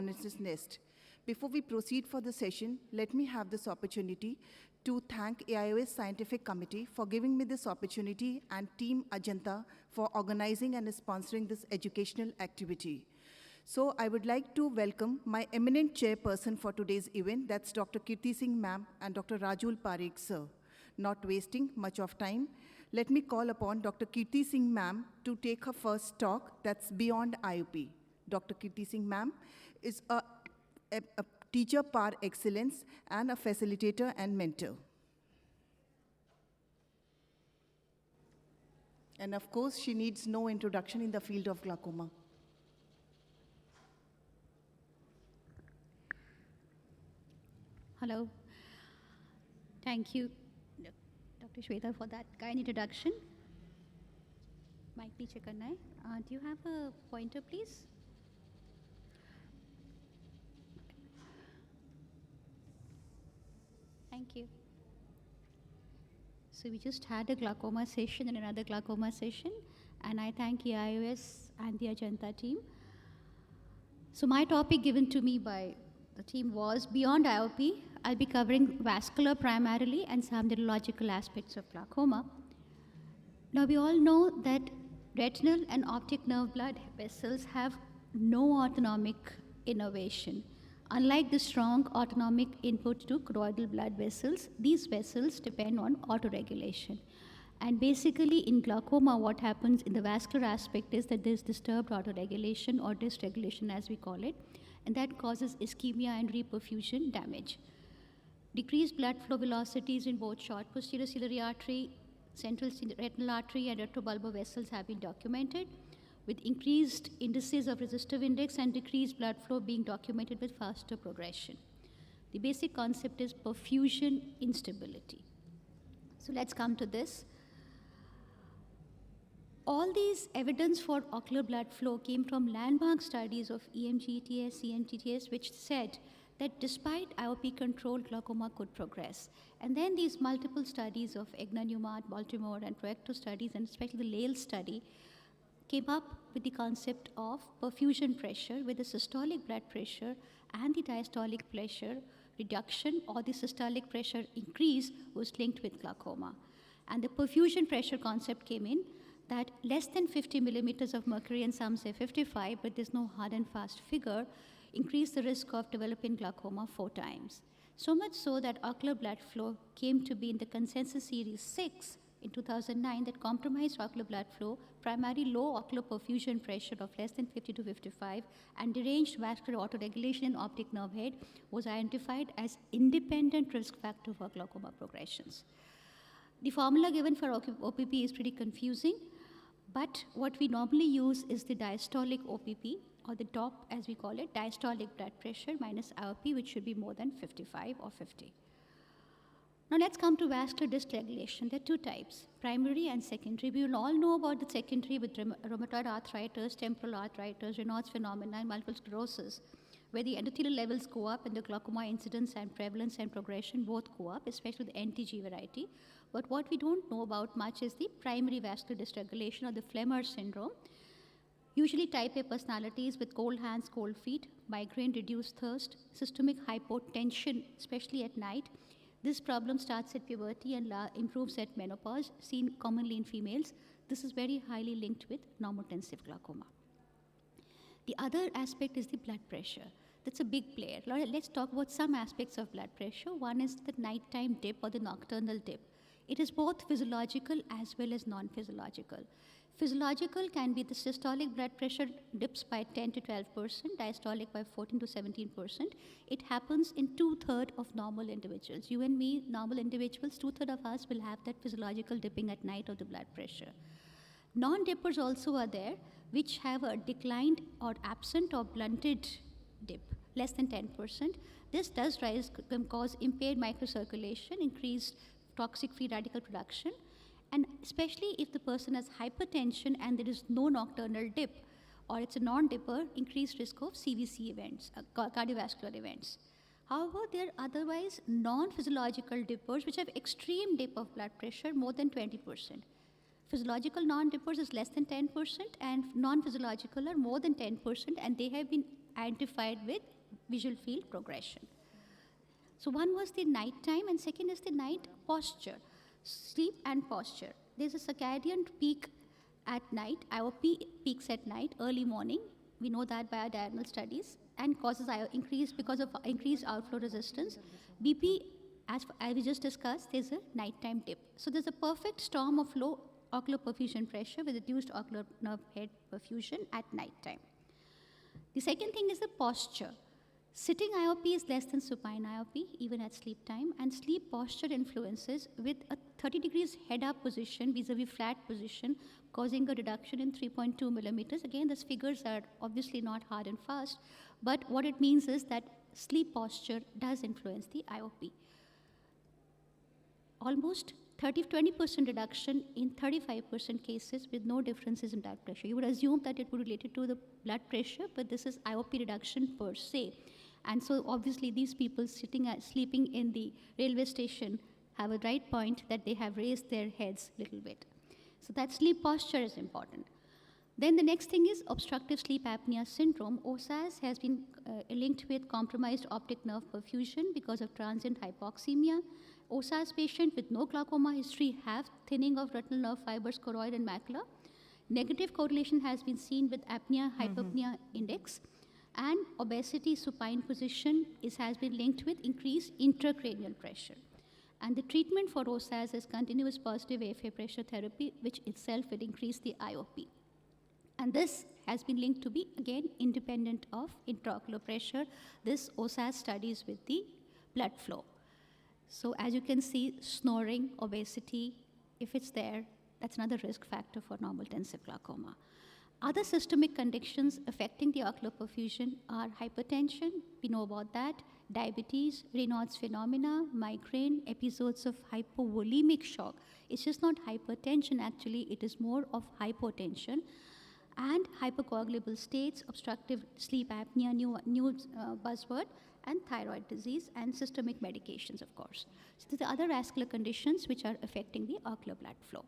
Hornets' nest. Before we proceed for the session, let me have this opportunity to thank AIOS Scientific Committee for giving me this opportunity and Team Ajanta for organizing and sponsoring this educational activity. So I would like to welcome my eminent chairperson for today's event, that's Dr. Kirti Singh ma'am and Dr. Rajul Parekh sir. Not wasting much of time, let me call upon Dr. Kirti Singh ma'am to take her first talk, that's Beyond IOP. Dr. Kirti Singh ma'am is a teacher par excellence and a facilitator and mentor. And of course, she needs no introduction in the field of glaucoma. Hello. Thank you, Dr. Shweta, for that kind introduction. Mic neeche karna hai. Do you have a pointer, please? Thank you. So we just had a glaucoma session and another glaucoma session, and I thank AIOS and the Ajanta team. So my topic given to me by the team was Beyond IOP. I'll be covering vascular primarily and some neurological aspects of glaucoma. Now we all know that retinal and optic nerve blood vessels have no autonomic innervation. Unlike the strong autonomic input to choroidal blood vessels, these vessels depend on autoregulation. And basically in glaucoma, what happens in the vascular aspect is that there's disturbed autoregulation or dysregulation as we call it, and that causes ischemia and reperfusion damage. Decreased blood flow velocities in both short posterior ciliary artery, central retinal artery and retrobulbar vessels have been documented, with increased indices of resistive index and decreased blood flow being documented with faster progression. The basic concept is perfusion instability. So let's come to this. All these evidence for ocular blood flow came from landmark studies of EMGTS, CMTTS, which said that despite IOP control, glaucoma could progress. And then these multiple studies of Egna, Newmark, Baltimore, and Proyecto studies, and especially the LAIL study, came up with the concept of perfusion pressure, where the systolic blood pressure and the diastolic pressure reduction or the systolic pressure increase was linked with glaucoma. And the perfusion pressure concept came in that less than 50 millimeters of mercury, and some say 55, but there's no hard and fast figure, increase the risk of developing glaucoma 4 times. So much so that ocular blood flow came to be in the consensus series 6 in 2009 that compromised ocular blood flow, primarily low ocular perfusion pressure of less than 50 to 55, and deranged vascular autoregulation in optic nerve head was identified as independent risk factor for glaucoma progressions. The formula given for OPP is pretty confusing, but what we normally use is the diastolic OPP, or the DOP as we call it, diastolic blood pressure minus IOP, which should be more than 55 or 50. Now let's come to vascular dysregulation. There are 2 types, primary and secondary. We will all know about the secondary with rheumatoid arthritis, temporal arthritis, Raynaud's phenomena, and multiple sclerosis, where the endothelial levels go up and the glaucoma incidence and prevalence and progression both go up, especially the NTG variety. But what we don't know about much is the primary vascular dysregulation, or the Flemmer syndrome. Usually type A personalities with cold hands, cold feet, migraine, reduced thirst, systemic hypotension, especially at night. This problem starts at puberty and improves at menopause, seen commonly in females. This is very highly linked with normotensive glaucoma. The other aspect is the blood pressure. That's a big player. Let's talk about some aspects of blood pressure. One is the nighttime dip or the nocturnal dip. It is both physiological as well as non-physiological. Physiological can be the systolic blood pressure dips by 10 to 12%, diastolic by 14 to 17%. It happens in 2/3 of normal individuals. You and me, normal individuals, 2/3 of us will have that physiological dipping at night of the blood pressure. Non-dippers also are there, which have a declined or absent or blunted dip, less than 10%. This does cause impaired microcirculation, increased toxic free radical production, and especially if the person has hypertension and there is no nocturnal dip, or it's a non-dipper, increased risk of CVC events, cardiovascular events. However, there are otherwise non-physiological dippers which have extreme dip of blood pressure, more than 20%. Physiological non-dippers is less than 10%, and non-physiological are more than 10%, and they have been identified with visual field progression. So one was the night time, and second is the night posture, sleep and posture. There's a circadian peak at night, IOP peaks at night, early morning. We know that by our diurnal studies, and causes increase because of increased outflow resistance. BP, as we just discussed, there's a nighttime dip. So there's a perfect storm of low ocular perfusion pressure with reduced ocular nerve head perfusion at nighttime. The second thing is the posture. Sitting IOP is less than supine IOP, even at sleep time, and sleep posture influences with a 30 degrees head-up position vis-a-vis flat position, causing a reduction in 3.2 millimeters. Again, these figures are obviously not hard and fast, but what it means is that sleep posture does influence the IOP. Almost 20% reduction in 35% cases with no differences in blood pressure. You would assume that it would be related to the blood pressure, but this is IOP reduction per se. And so obviously these people sleeping in the railway station have a right point that they have raised their heads a little bit. So that sleep posture is important. Then the next thing is obstructive sleep apnea syndrome. OSAS has been linked with compromised optic nerve perfusion because of transient hypoxemia. OSAS patient with no glaucoma history have thinning of retinal nerve fibers, choroid and macula. Negative correlation has been seen with apnea-hypopnea index. And obesity supine position has been linked with increased intracranial pressure. And the treatment for OSAS is continuous positive AFA pressure therapy, which itself will increase the IOP. And this has been linked to be, again, independent of intraocular pressure. This OSAS studies with the blood flow. So as you can see, snoring, obesity, if it's there, that's another risk factor for normal tensive glaucoma. Other systemic conditions affecting the ocular perfusion are hypertension, we know about that, diabetes, Raynaud's phenomena, migraine, episodes of hypovolemic shock. It's just not hypertension actually, it is more of hypotension. And hypercoagulable states, obstructive sleep apnea, new buzzword, and thyroid disease, and systemic medications, of course. So there are other vascular conditions which are affecting the ocular blood flow.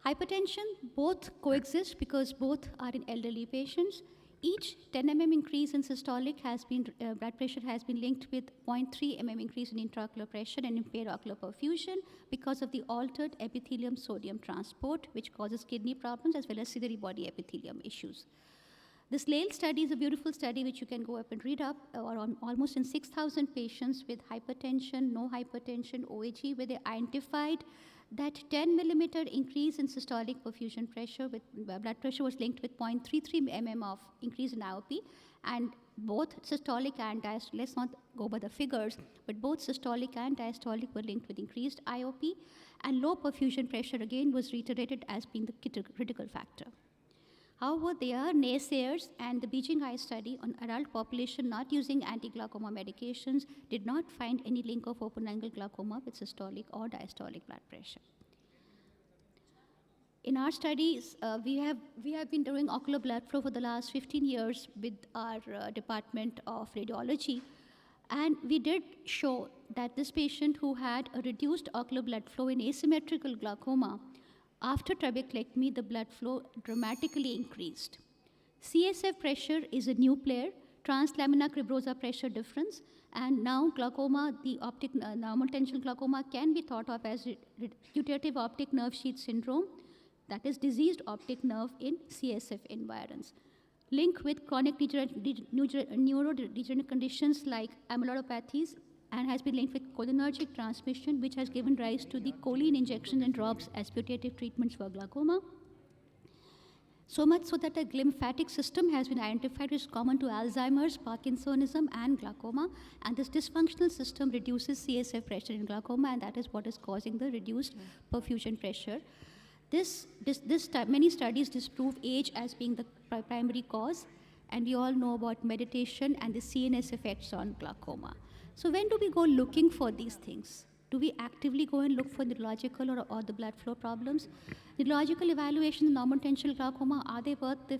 Hypertension, both coexist because both are in elderly patients. Each 10 mm increase in systolic blood pressure has been linked with 0.3 mm increase in intraocular pressure and impaired ocular perfusion because of the altered epithelium sodium transport, which causes kidney problems as well as ciliary body epithelium issues. This LAIL study is a beautiful study which you can go up and read up, almost in 6,000 patients with hypertension, no hypertension, OHE, where they identified that 10 millimeter increase in systolic perfusion pressure with blood pressure was linked with 0.33 mm of increase in IOP, and both systolic and diastolic, let's not go by the figures, but both systolic and diastolic were linked with increased IOP, and low perfusion pressure again was reiterated as being the critical factor. However, there are naysayers, and the Beijing Eye study on adult population not using anti-glaucoma medications did not find any link of open-angle glaucoma with systolic or diastolic blood pressure. In our studies, we have been doing ocular blood flow for the last 15 years with our Department of Radiology, and we did show that this patient who had a reduced ocular blood flow in asymmetrical glaucoma, after trabeculectomy, the blood flow dramatically increased. CSF pressure is a new player, translaminar cribrosa pressure difference, and now glaucoma, the optic normal tension glaucoma can be thought of as putative optic nerve sheath syndrome, that is diseased optic nerve in CSF environs. Link with chronic neurodegenerative conditions like amyloidopathies, and has been linked with cholinergic transmission, which has given rise to the choline injection and drops as putative treatments for glaucoma. So much so that a lymphatic system has been identified which is common to Alzheimer's, Parkinsonism, and glaucoma, and this dysfunctional system reduces CSF pressure in glaucoma, and that is what is causing the reduced perfusion pressure. Many studies disprove age as being the primary cause, and we all know about meditation and the CNS effects on glaucoma. So when do we go looking for these things? Do we actively go and look for neurological or the blood flow problems? Neurological evaluation in normal tension glaucoma, are they worth the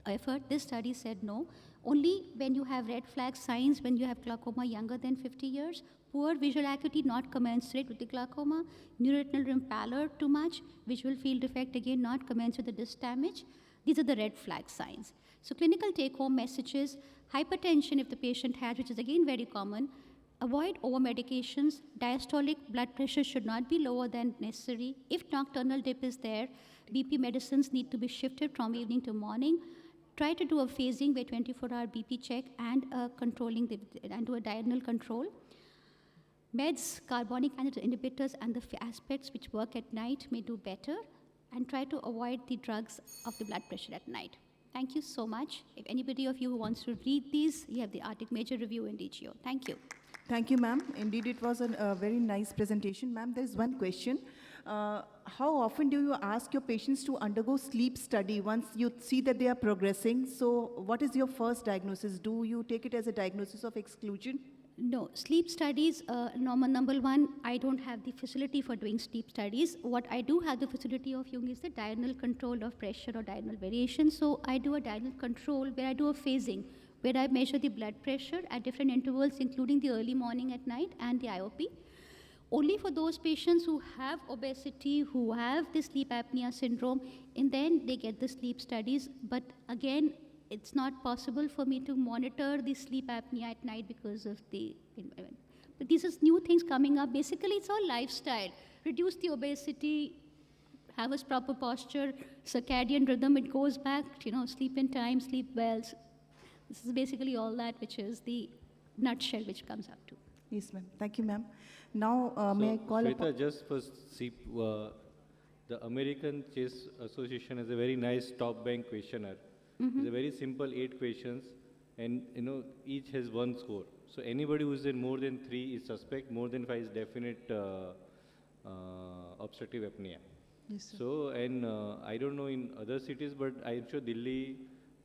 effort? This study said no. Only when you have red flag signs, when you have glaucoma younger than 50 years, poor visual acuity not commensurate with the glaucoma, neuroretinal rim pallor too much, visual field defect again not commensurate with the disc damage. These are the red flag signs. So clinical take-home messages, hypertension if the patient has, which is again very common, avoid over-medications, diastolic blood pressure should not be lower than necessary. If nocturnal dip is there, BP medicines need to be shifted from evening to morning. Try to do a phasing where 24-hour BP check and and do a diurnal control. Meds, carbonic acid inhibitors, and the aspects which work at night may do better, and try to avoid the drugs of the blood pressure at night. Thank you so much. If anybody of you who wants to read these, you have the Arctic Major Review in DGO. Thank you. Thank you, ma'am. Indeed, it was a very nice presentation. Ma'am, there is one question. How often do you ask your patients to undergo sleep study once you see that they are progressing? So what is your first diagnosis? Do you take it as a diagnosis of exclusion? No, sleep studies, number one, I don't have the facility for doing sleep studies. What I do have the facility of doing is the diurnal control of pressure or diurnal variation. So I do a diurnal control where I do a phasing, where I measure the blood pressure at different intervals, including the early morning at night and the IOP. Only for those patients who have obesity, who have the sleep apnea syndrome, and then they get the sleep studies. But again, it's not possible for me to monitor the sleep apnea at night because of the environment. But these are new things coming up. Basically, it's all lifestyle. Reduce the obesity, have a proper posture, circadian rhythm, it goes back, sleep in time, sleep well. This is basically all that, which is the nutshell which comes up to. Yes, ma'am. Thank you, ma'am. Now, may I call Shweta, just for sleep, the American Chess Association has a very nice top bank questionnaire. It's a very simple 8 questions, and each has one score. So anybody who is in more than 3 is suspect, more than 5 is definite obstructive apnea. Yes, sir. So, and I don't know in other cities, but I'm sure Delhi,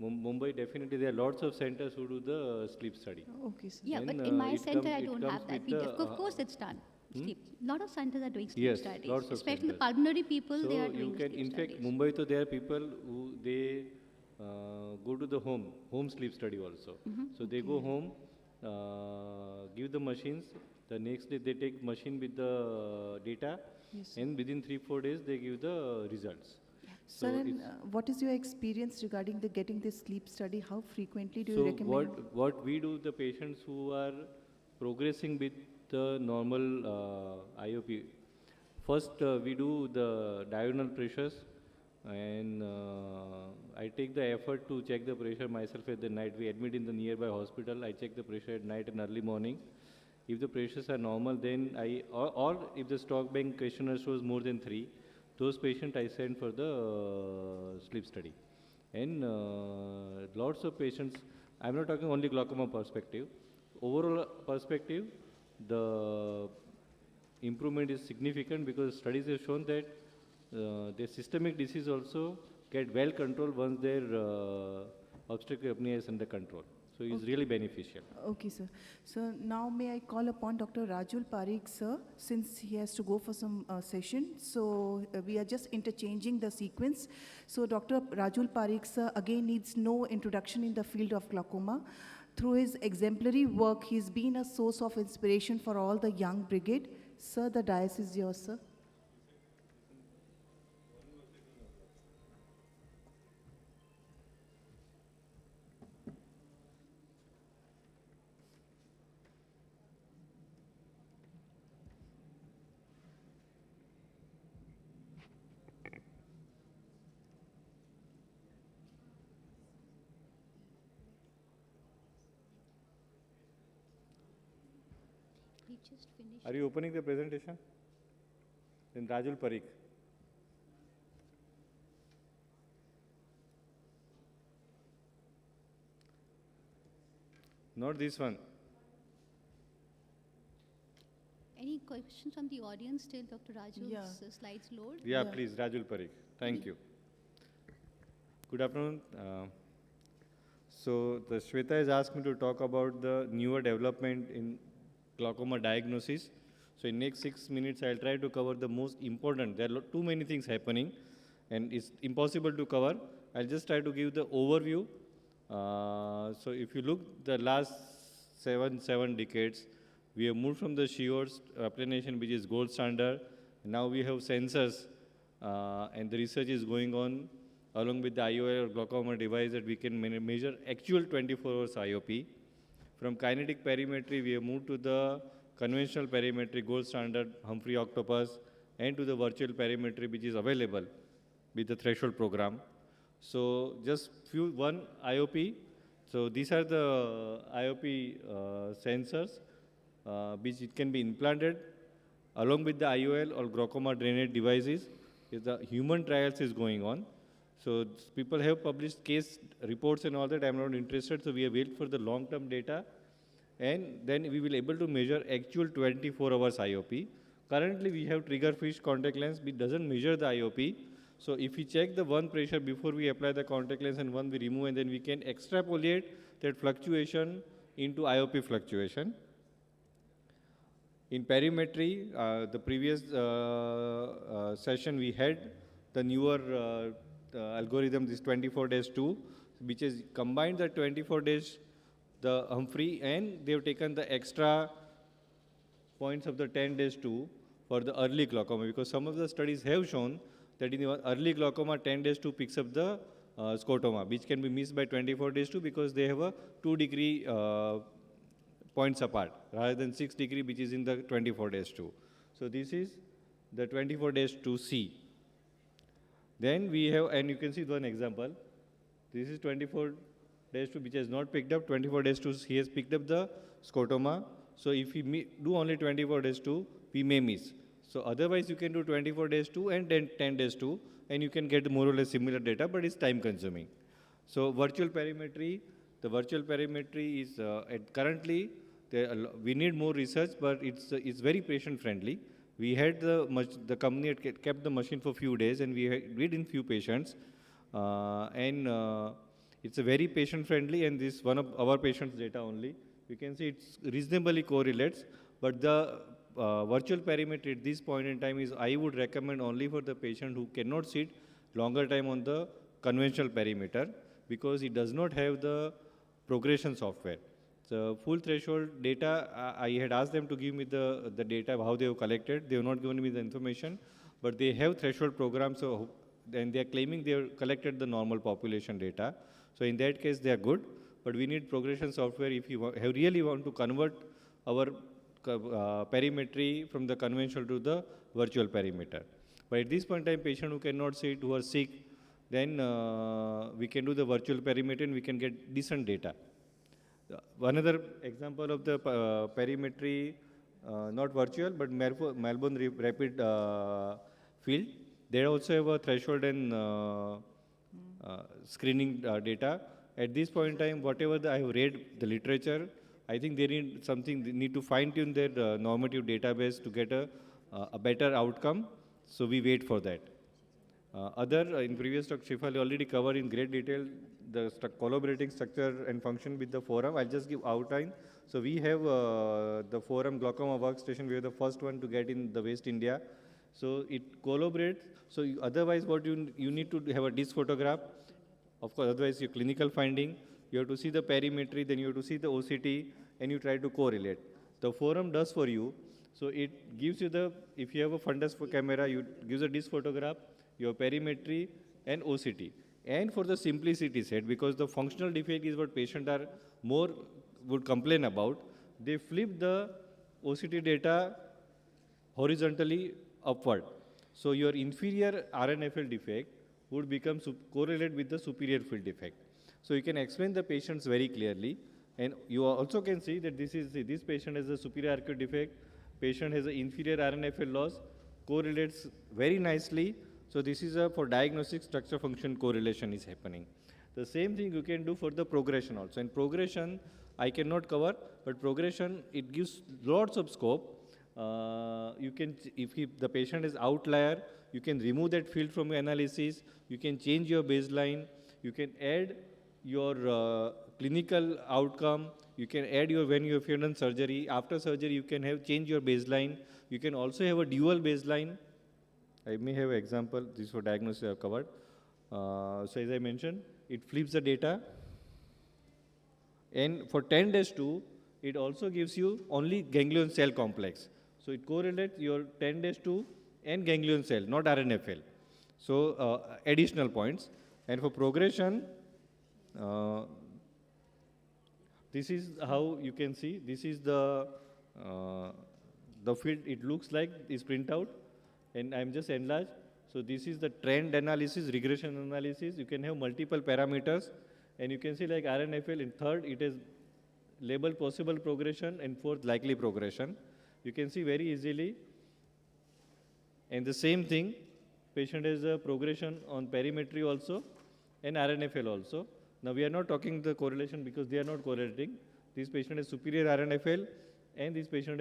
Mumbai, definitely there are lots of centers who do the sleep study. Okay, sir. Yeah, Then, but in my it center, comes- I it don't comes have that. with the, Of course, it's done. Sleep. A lot of centers are doing sleep Yes, studies. lots of Especially the centers. pulmonary people, So they are you doing can, sleep in fact, studies. Mumbai, so there are people who they go to the home sleep study also. So they go home, give the machines. The next day they take machine with the data, Yes, sir. and within 3-4 days they give the results. Sir, and it's- what is your experience regarding the getting this sleep study? How frequently do you So recommend? what we do, the patients who are progressing with the normal IOP, first we do the diurnal pressures, and I take the effort to check the pressure myself at the night. We admit in the nearby hospital. I check the pressure at night and early morning. If the pressures are normal, then or if the stock bank questionnaire shows more than 3, those patients I send for the sleep study. And lots of patients, I'm not talking only glaucoma perspective, overall perspective, the improvement is significant because studies have shown that their systemic disease also get well controlled once their obstructive apnea is under control. So it's really beneficial. Okay, sir. So now may I call upon Dr. Rajul Parikh, sir, since he has to go for some session. So we are just interchanging the sequence. So Dr. Rajul Parikh, sir, again needs no introduction in the field of glaucoma. Through his exemplary work, he's been a source of inspiration for all the young brigade. Sir, the dais is yours, sir. We just finished. Are you opening the presentation? Then Rajul Parikh. Not this one. Any questions from the audience till Dr. Raju's Yeah. slides load? Yeah, Yeah. please, Rajul Parikh. Thank you. Good afternoon. So the Shweta has asked me to talk about the newer development in glaucoma diagnosis. So in next 6 minutes, I'll try to cover the most important. There are too many things happening, and it's impossible to cover. I'll just try to give the overview. So if you look the last seven decades, we have moved from the Shior's application, which is gold standard. Now we have sensors, and the research is going on along with the IOL or glaucoma device that we can measure actual 24 hours IOP. From kinetic perimetry, we have moved to the conventional perimetry, gold standard, Humphrey octopus, and to the virtual perimetry, which is available with the threshold program. So just one IOP. So these are the IOP sensors, which it can be implanted along with the IOL or glaucoma drainage devices. The human trials is going on. So people have published case reports and all that. I'm not interested. So we have waited for the long-term data, and then we will able to measure actual 24 hours IOP. Currently, we have triggerfish contact lens, which doesn't measure the IOP. So if we check the one pressure before we apply the contact lens and one we remove, and then we can extrapolate that fluctuation into IOP fluctuation. In perimetry, the previous session we had the newer algorithm, this 24-2, which is combined the 24 days, the Humphrey, and they've taken the extra points of the 10-2 for the early glaucoma, because some of the studies have shown that in the early glaucoma, 10-2 picks up the scotoma, which can be missed by 24-2 because they have a 2-degree points apart rather than 6 degree, which is in the 24-2. So this is the 24-2C. Then we have, and you can see one example. This is 24-2, which has not picked up. 24-2, he has picked up the scotoma. So if we do only 24-2, we may miss. So otherwise, you can do 24-2 and then 10-2, and you can get more or less similar data, but it's time consuming. So virtual perimetry, the virtual perimetry is currently, we need more research, but it's very patient friendly. We had the company had kept the machine for few days, and we did in few patients, it's a very patient friendly, and this one of our patients' data only. You can see it's reasonably correlates, but the virtual perimetry at this point in time is I would recommend only for the patient who cannot sit longer time on the conventional perimeter, because it does not have the progression software. So full threshold data, I had asked them to give me the data of how they have collected. They have not given me the information, but they have threshold programs, so then they are claiming they have collected the normal population data. So in that case, they are good, but we need progression software if you really want to convert our perimetry from the conventional to the virtual perimeter. But at this point in time, patient who cannot sit, who are sick, then we can do the virtual perimeter and we can get decent data. Another example of the perimetry, not virtual, but Melbourne rapid field, they also have a threshold and screening data. At this point in time, whatever I have read the literature, I think they need to fine-tune their normative database to get a better outcome. So we wait for that. In previous talk, Shifal already covered in great detail the collaborating structure and function with the forum. I'll just give outline. So we have the forum glaucoma workstation. We are the first one to get in the West India. So it collaborates. So otherwise, what you need to have a disc photograph. Of course, otherwise your clinical finding. You have to see the perimetry, then you have to see the OCT, and you try to correlate. The forum does for you. So it gives you if you have a fundus camera, it gives a disc photograph, your perimetry, and OCT. And for the simplicity set, because the functional defect is what patients would complain about, they flip the OCT data horizontally upward. So your inferior RNFL defect would become correlate with the superior field defect. So you can explain the patients very clearly, and you also can see that this patient has a superior arcuate defect, patient has an inferior RNFL loss, correlates very nicely. So this is for diagnostic structure function correlation is happening. The same thing you can do for the progression also. And progression I cannot cover, but progression, it gives lots of scope. You can, if the patient is outlier, you can remove that field from your analysis. You can change your baseline. You can add your clinical outcome. You can add when you have done surgery. After surgery, you can change your baseline. You can also have a dual baseline. I may have an example. This for diagnosis I have covered. So as I mentioned, it flips the data. And for 10-2, it also gives you only ganglion cell complex. So it correlates your 10-2 and ganglion cell, not RNFL. So additional points. And for progression, this is how you can see. This is the field. It looks like is printout, and I'm just enlarged. So this is the trend analysis, regression analysis. You can have multiple parameters, and you can see like RNFL in third, it is labeled possible progression, and fourth likely progression. You can see very easily. And the same thing, patient has a progression on perimetry also, and RNFL also. Now we are not talking the correlation because they are not correlating. This patient has superior RNFL, and this patient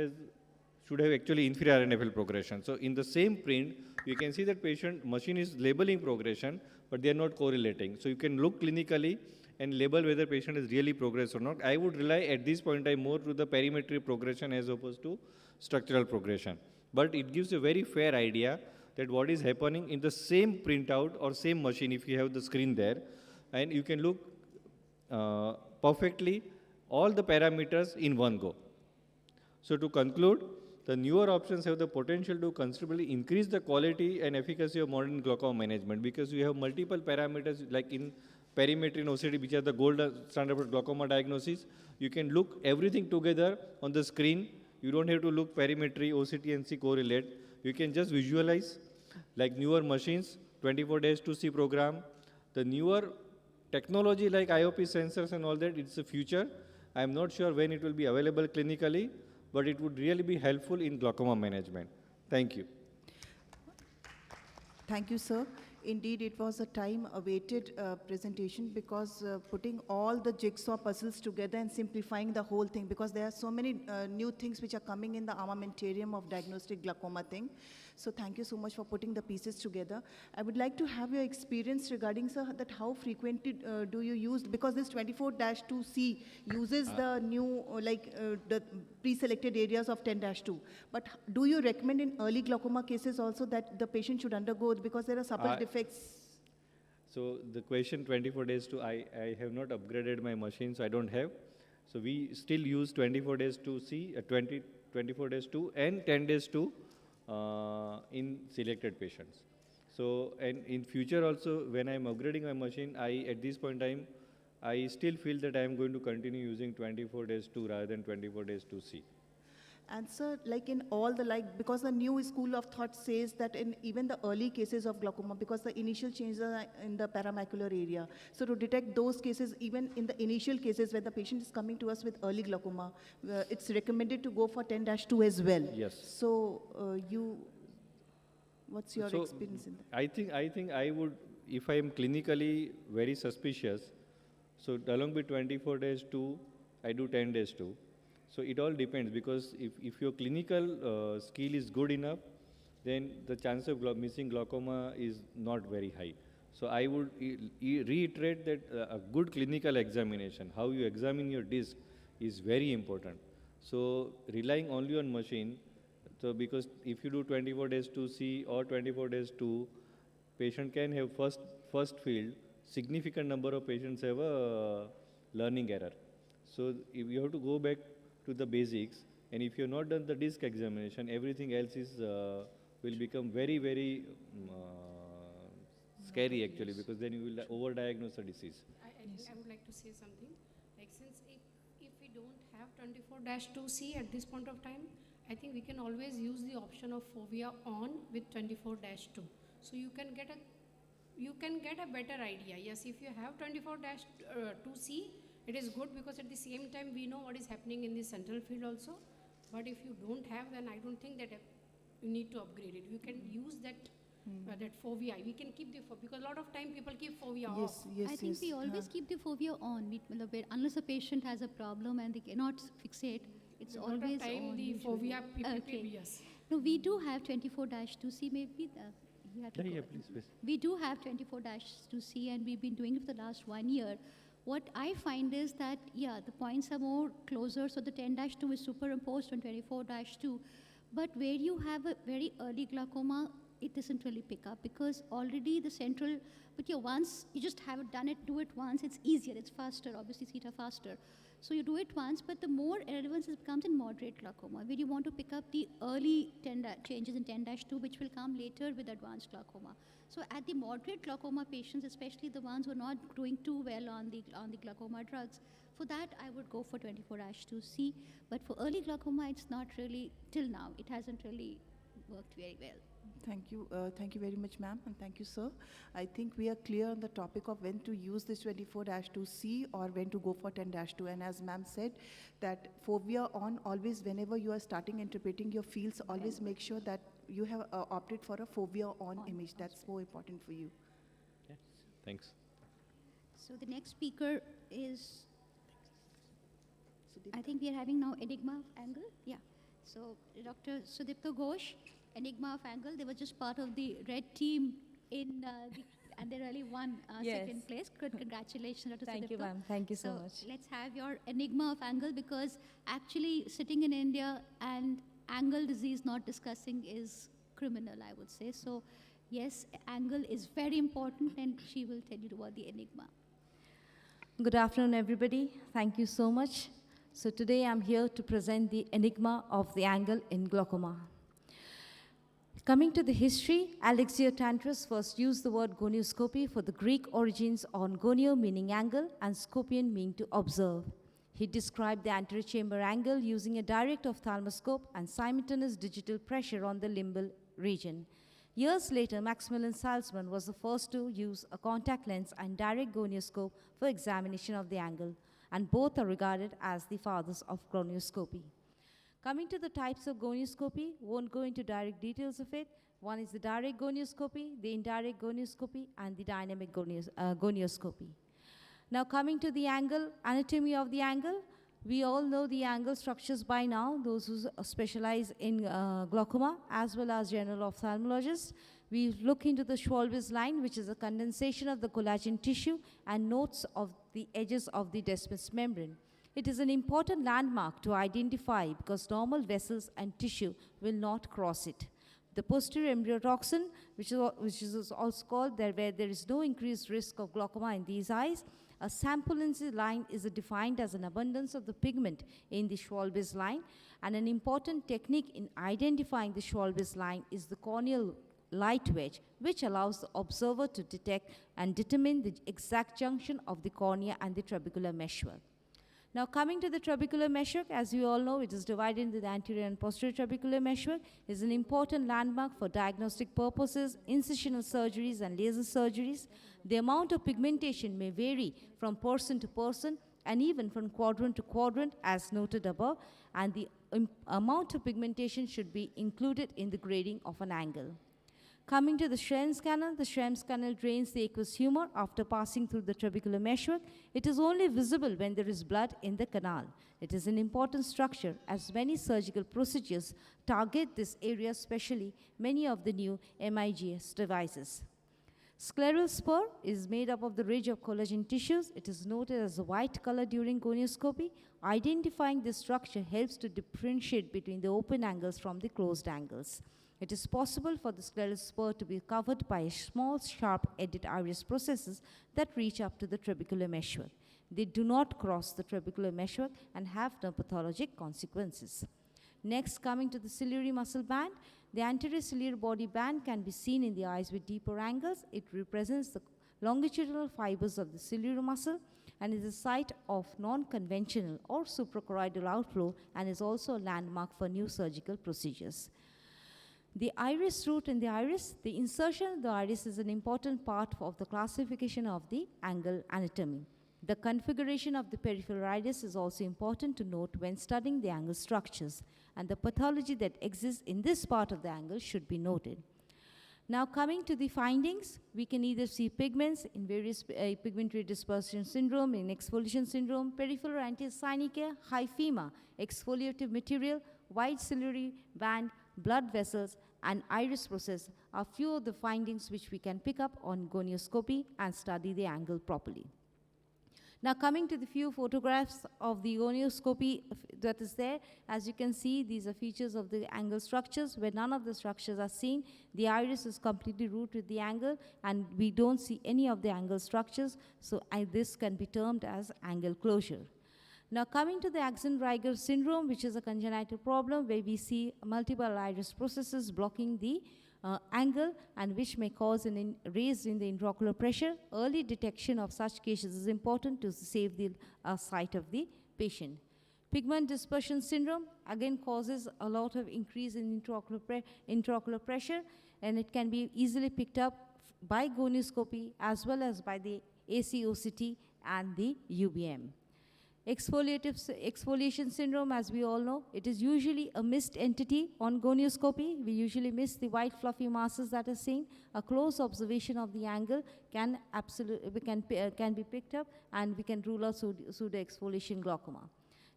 should have actually inferior RNFL progression. So in the same print, you can see that patient machine is labeling progression, but they are not correlating. So you can look clinically and label whether patient has really progressed or not. I would rely at this point in time more to the perimetry progression as opposed to structural progression. But it gives a very fair idea that what is happening in the same printout or same machine if you have the screen there, and you can look perfectly all the parameters in one go. So to conclude, the newer options have the potential to considerably increase the quality and efficacy of modern glaucoma management because you have multiple parameters like in perimetry and OCT, which are the gold standard for glaucoma diagnosis. You can look everything together on the screen. You don't have to look perimetry, OCT, and see correlate. You can just visualize like newer machines, 24 days to see program. The newer technology like IOP sensors and all that, it's the future. I'm not sure when it will be available clinically, but it would really be helpful in glaucoma management. Thank you. Thank you, sir. Indeed, it was a time-awaited presentation because putting all the jigsaw puzzles together and simplifying the whole thing, because there are so many new things which are coming in the armamentarium of diagnostic glaucoma thing. So thank you so much for putting the pieces together. I would like to have your experience regarding, sir, that how frequently do you use, because this 24-2C uses the new, the pre-selected areas of 10-2. But do you recommend in early glaucoma cases also that the patient should undergo, because there are subtle defects? So the question 24 days to, I have not upgraded my machine, so I don't have. So we still use 24 days to C, 24 days to, and 10 days to in selected patients. So, and in future also, when I'm upgrading my machine, at this point in time, I still feel that I am going to continue using 24 days to rather than 24 days to C. And sir, like in all the because the new school of thought says that in even the early cases of glaucoma, because the initial changes are in the paramacular area. So to detect those cases, even in the initial cases where the patient is coming to us with early glaucoma, it's recommended to go for 10-2 as well. Yes. So what's your experience in that? I think I would, if I am clinically very suspicious, so along with 24 days to, I do 10 days to. So it all depends, because if your clinical skill is good enough, then the chance of missing glaucoma is not very high. So I would reiterate that a good clinical examination, how you examine your disc, is very important. So relying only on machine, so because if you do 24 days to C or 24 days to, patient can have first field, significant number of patients have a learning error. So if you have to go back to the basics, and if you have not done the disc examination, everything else is will become very, very scary actually, because then you will overdiagnose the disease. I would like to say something. Like, since if we don't have 24-2C at this point of time, I think we can always use the option of fovea on with 24-2. So you can get a better idea. Yes, if you have 24-2C, it is good, because at the same time we know what is happening in the central field also. But if you don't have, then I don't think that you need to upgrade it. You can use that that fovea. We can keep the fovea, because a lot of time people keep fovea off. Yes, I think we always keep the fovea on. Unless a patient has a problem and they cannot fixate, it's A always lot of time on. the usually. fovea PPP, Okay. yes. No, we do have 24-2C. Maybe you have to go Yeah, ahead. please. We do have 24-2C, and we've been doing it for the last 1 year. What I find is that, yeah, the points are more closer, so the 10-2 is superimposed on 24-2. But where you have a very early glaucoma, it doesn't really pick up, because already the central, but yeah, once you just have done it, do it once, it's easier, it's faster, obviously theta faster. So you do it once, but the more relevance it becomes in moderate glaucoma, where you want to pick up the early changes in 10-2, which will come later with advanced glaucoma. So at the moderate glaucoma patients, especially the ones who are not doing too well on the glaucoma drugs, for that I would go for 24-2C. But for early glaucoma, it's not really, till now, it hasn't really worked very well. Thank you. Thank you very much, ma'am, and thank you, sir. I think we are clear on the topic of when to use this 24-2C or when to go for 10-2. And as ma'am said, that fovea on, always whenever you are starting interpreting your fields, always make sure that you have opted for a fovea on image. That's more important for you. Yes, thanks. So the next speaker is, I think we are having now Enigma of Angle. Yeah. So Dr. Sudipta Ghosh, Enigma of Angle. They were just part of the red team in and they really won second place. Good, congratulations, Dr. Thank Sudipta. you, ma'am. Thank you so much. Let's have your Enigma of Angle, because actually sitting in India and angle disease not discussing is criminal, I would say. So yes, angle is very important, and she will tell you about the Enigma. Good afternoon, everybody. Thank you so much. So today I'm here to present the enigma of the angle in glaucoma. Coming to the history, Alexiotantrus first used the word gonioscopy for the Greek origins on gonio meaning angle and scopion meaning to observe. He described the anterior chamber angle using a direct ophthalmoscope and simultaneous digital pressure on the limbal region. Years later, Maximilian Salzmann was the first to use a contact lens and direct gonioscope for examination of the angle, and both are regarded as the fathers of gonioscopy. Coming to the types of gonioscopy, won't go into direct details of it. One is the direct gonioscopy, the indirect gonioscopy, and the dynamic gonioscopy. Now coming to the angle, anatomy of the angle, we all know the angle structures by now, those who specialize in glaucoma as well as general ophthalmologists. We look into the Schwalbe's line, which is a condensation of the collagen tissue and notes of the edges of the Descemet's membrane. It is an important landmark to identify because normal vessels and tissue will not cross it. The posterior embryotoxin, which is also called there, where there is no increased risk of glaucoma in these eyes, a sample in the line is defined as an abundance of the pigment in the Schwalbe's line, and an important technique in identifying the Schwalbe's line is the corneal light wedge, which allows the observer to detect and determine the exact junction of the cornea and the trabecular meshwork. Now coming to the trabecular meshwork, as you all know, it is divided into the anterior and posterior trabecular meshwork. It is an important landmark for diagnostic purposes, incisional surgeries and laser surgeries. The amount of pigmentation may vary from person to person and even from quadrant to quadrant as noted above, and the amount of pigmentation should be included in the grading of an angle. Coming to the Schrem's canal, the Schrem's canal drains the aqueous humor after passing through the trabecular meshwork. It is only visible when there is blood in the canal. It is an important structure as many surgical procedures target this area, especially many of the new MIGS devices. Scleral spur is made up of the ridge of collagen tissues. It is noted as a white color during gonioscopy. Identifying this structure helps to differentiate between the open angles from the closed angles. It is possible for the scleral spur to be covered by small, sharp-edged iris processes that reach up to the trabecular meshwork. They do not cross the trabecular meshwork and have no pathologic consequences. Next, coming to the ciliary muscle band, the anterior ciliary body band can be seen in the eyes with deeper angles. It represents the longitudinal fibers of the ciliary muscle and is a site of non-conventional or suprachoroidal outflow and is also a landmark for new surgical procedures. The iris root in the iris, the insertion of the iris is an important part of the classification of the angle anatomy. The configuration of the peripheral iris is also important to note when studying the angle structures, and the pathology that exists in this part of the angle should be noted. Now coming to the findings, we can either see pigments in various pigmentary dispersion syndrome, in exfoliation syndrome, peripheral anticyanicia, hyphema, exfoliative material, wide ciliary band, blood vessels, and iris process are few of the findings which we can pick up on gonioscopy and study the angle properly. Now coming to the few photographs of the gonioscopy that is there, as you can see, these are features of the angle structures where none of the structures are seen. The iris is completely rooted with the angle and we don't see any of the angle structures, so this can be termed as angle closure. Now coming to the Axenberger syndrome, which is a congenital problem where we see multiple iris processes blocking the angle and which may cause an raise in the intraocular pressure. Early detection of such cases is important to save the sight of the patient. Pigment dispersion syndrome again causes a lot of increase in intraocular pressure, and it can be easily picked up by gonioscopy as well as by the AIOCT and the UBM. Exfoliation syndrome, as we all know, it is usually a missed entity on gonioscopy. We usually miss the white fluffy masses that are seen. A close observation of the angle can be picked up, and we can rule out pseudo-exfoliation glaucoma.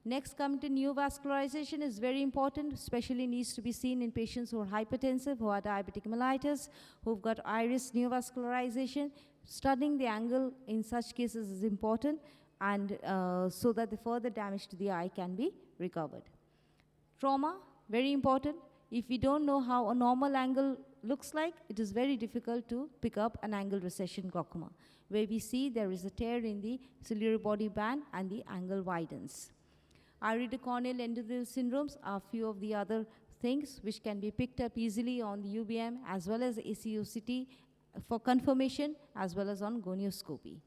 Next, coming to neovascularization is very important, especially needs to be seen in patients who are hypertensive, who are diabetic mellitus, who've got iris neovascularization. Studying the angle in such cases is important, and so that the further damage to the eye can be recovered. Trauma, very important. If we don't know how a normal angle looks like, it is very difficult to pick up an angle recession glaucoma, where we see there is a tear in the ciliary body band and the angle widens. Iridocorneal endothelial syndromes are few of the other things which can be picked up easily on the UBM as well as AIOCT for confirmation as well as on gonioscopy.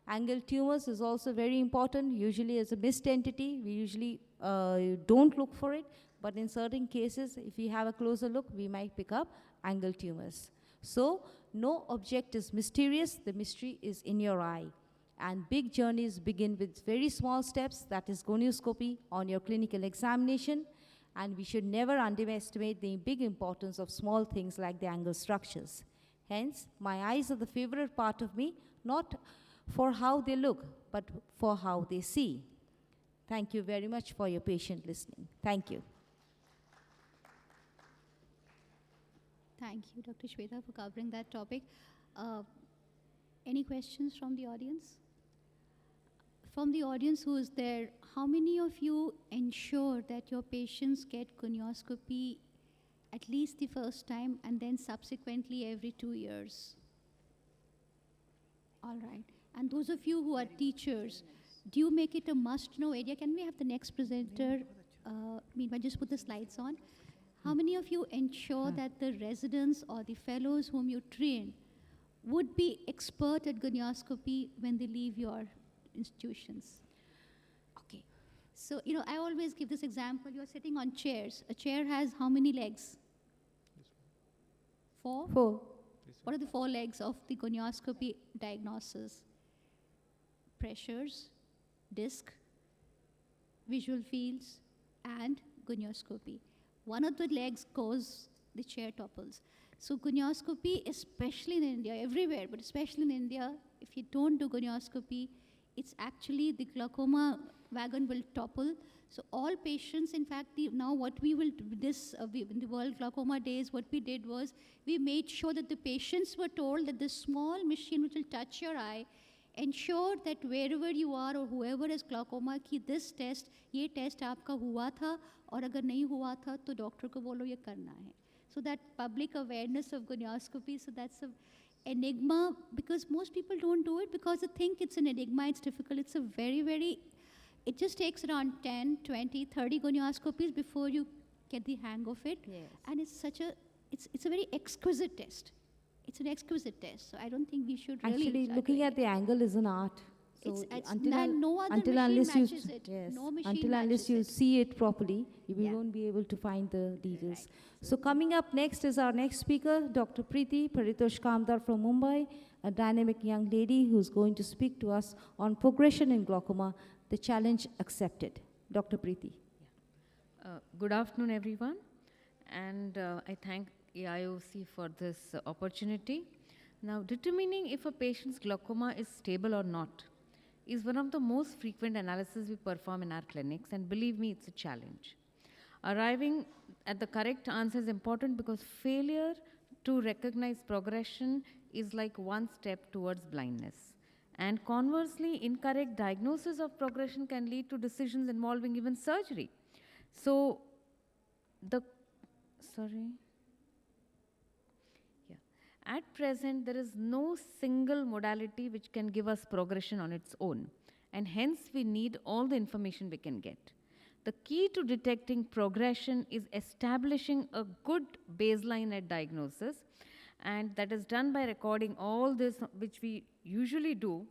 Angle tumors is also very important, usually as a missed entity. We usually don't look for it, but in certain cases, if we have a closer look, we might pick up angle tumors. So no object is mysterious, the mystery is in your eye. And big journeys begin with very small steps, that is gonioscopy on your clinical examination, and we should never underestimate the big importance of small things like the angle structures. Hence, my eyes are the favorite part of me, not for how they look, but for how they see. Thank you very much for your patient listening. Thank you. Thank you, Dr. Shweta, for covering that topic. Any questions from the audience? From the audience who is there, how many of you ensure that your patients get gonioscopy at least the first time and then subsequently every 2 years? All right. And those of you who are teachers, do you make it a must-know area? Can we have the next presenter? Meanwhile, just put the slides on. How many of you ensure that the residents or the fellows whom you train would be expert at gonioscopy when they leave your institutions? Okay. So, I always give this example. You're sitting on chairs. A chair has how many legs? 4? 4. What are the 4 legs of the gonioscopy diagnosis? Pressures, disc, visual fields, and gonioscopy. One of the legs goes, the chair topples. So gonioscopy, especially in India, everywhere, but especially in India, if you don't do gonioscopy, it's actually the glaucoma wagon will topple. So all patients, in fact, now what we will do in the World Glaucoma Days, what we did was we made sure that the patients were told that this small machine which will touch your eye, ensure that wherever you are or whoever has glaucoma, कि this test, ये test आपका हुआ था और अगर नहीं हुआ था तो डॉक्टर को बोलो ये करना है. So that public awareness of gonioscopy, so that's an enigma, because most people don't do it because they think it's an enigma, it's difficult. It's a very, it just takes around 10, 20, 30 gonioscopies before you get the hang of it. Yes. And it's it's a very exquisite test. It's an exquisite test, so I don't think we should really... Actually, looking at the angle is an art. So no other machine matches it. Yes, No machine until unless matches you it. see it properly, you Yeah. won't be able to find the details. Right. So coming up next is our next speaker, Dr. Preeti Paritosh Kamdar from Mumbai, a dynamic young lady who's going to speak to us on progression in glaucoma, the challenge accepted. Dr. Preeti. Good afternoon, everyone, and I thank AIOC for this opportunity. Now, determining if a patient's glaucoma is stable or not is one of the most frequent analyses we perform in our clinics, and believe me, it's a challenge. Arriving at the correct answer is important because failure to recognize progression is like one step towards blindness. And conversely, incorrect diagnosis of progression can lead to decisions involving even surgery. So, At present, there is no single modality which can give us progression on its own. and hence we need all the information we can get. The key to detecting progression is establishing a good baseline at diagnosis, and that is done by recording all this, which we usually do.